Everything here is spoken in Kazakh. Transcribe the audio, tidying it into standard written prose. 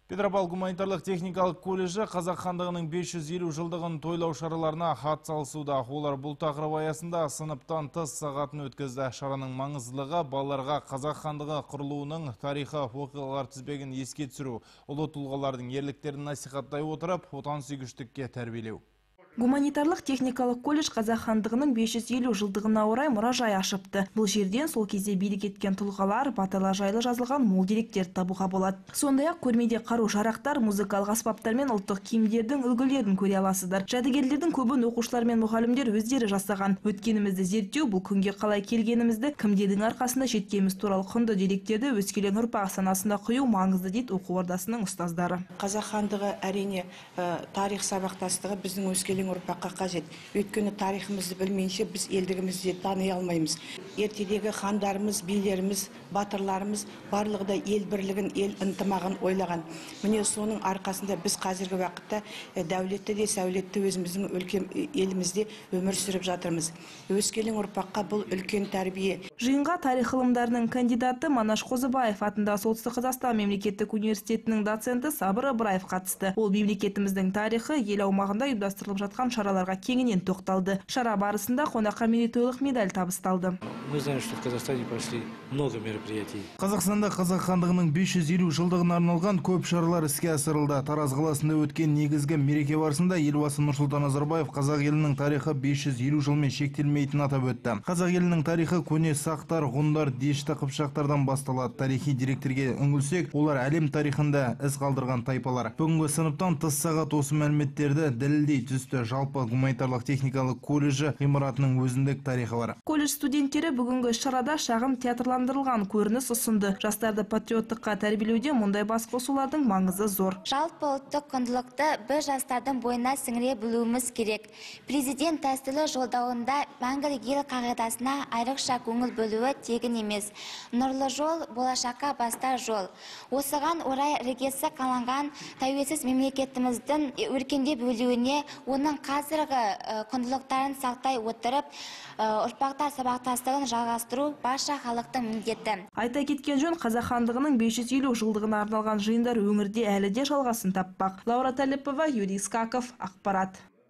Петропавл гуманитарлық техникалық колледжі Қазақ хандығының 550 жылдығын тойлау шараларына хат салысуда. Олар бұл тақырып аясында сыныптан тыс сағатын өткізді. Шараның маңыздылығы балаларға Қазақ хандығы құрылуының тарихы оқиғалар тізбегін еске түсіру, ұлы тұлғалардың ерліктерін насихаттай отырып, отансүйгіштікке тәрбиелеу. Гуманитарлық техникалық колледж Қазақ хандығының 550 жылдығына орай мұражай ашыпты. Бұл жерден сол кезде билік еткен тұлғалар, батырлар жайлы жазылған мол деректер табуға болады. Сондай-ақ көрмеде қару-жарақтар, музыкалық аспаптар мен ұлттық киімдердің үлгілерін көре аласыздар. Жәдігерлердің көбін оқушылар мен мұғалімдер өздері жасаған. Өткенімізді зерттеу, бұл күнге қалай келгенімізді, кімдердің арқасында жеткеніміз туралы құнды деректерді өскелең ұрпақ санасына құю маңызды дейді оқу ордасының ұстаздары. Қазақ хандығы әрине тарих сабақтастығы біздің өскелең ұрпаққа қажет. Өйткені тарихымызды білмейінше біз елдігімізді тани алмаймыз. Ертедегі хандарымыз, билеріміз, батырларымыз барлығы да ел бірлігін, ел ынтымағын ойлаған. Міне соның арқасында біз қазіргі уақытта дәулетті де сәулетті өзіміздің үлкен елімізде өмір сүріп жатырмыз. Өскелең ұрпаққа бұл үлкен тәрбие. Жиынға тарих ғылымдарының кандидаты Манаш Қозыбаев атындағы Солтүстік Қазақстан мемлекеттік университетінің доценті Сабыр Ыбыраев қатысты. Ол мемлекетіміздің тарихы, ел аумағында ұйымдастырылып жатқан шараларға кеңінен тоқталды. Шара барысында қонаққа мерейтойлық медаль табысталды. Мы знаем, что в Казахстане прошли много мероприятий. Қазақстанда Қазақ хандығының 550 жылдығына арналған көп шаралар іске асырылды. Тараз қаласында өткен негізгі мереке барысында елбасы Нұрсұлтан Назарбаев қазақ елінің тарихы 550 жылмен шектелмейтінін атап өтті. Қазақ елінің тарихы көне сақтар, ғұндар, дешті қыпшақтардан басталады. Тарихи деректерге үңілсек, олар әлем тарихында із қалдырған тайпалар. Бүгінгі сыныптан тыс сағат осы мәліметтерді дәлелдей түсті. Жалпы гуманитарлық техникалық колледжі ғимаратының өзіндік тарихы бар. Колледж студенттері бүгінгі шарада шағын театрландырылған көрініс ұсынды. Жастарды патриоттыққа тәрбиелеуде мұндай басқосулардың маңызы зор. Жалпы ұлттық құндылықты біз жастардың бойына сіңіре білуіміз керек. Президент тәсілі жолдауында мәңгілік ел қағидасына айрықша көңіл бөлуі тегін емес. Нұрлы жол болашаққа бастар жол. Осыған орай іргесі қаланған тәуелсіз мемлекетіміздің өркендеп өсуіне, оның қазіргі құндылықтарын сақтай отырып, ұрпақтар сабақтастығын жалғастыру барша халықтың міндеті. Айта кеткен жөн, Қазақ хандығының 550 жылдығына арналған жиындар өңірде әлі де жалғасын таппақ. Лаура Талипова, Юрий Скаков, ақпарат.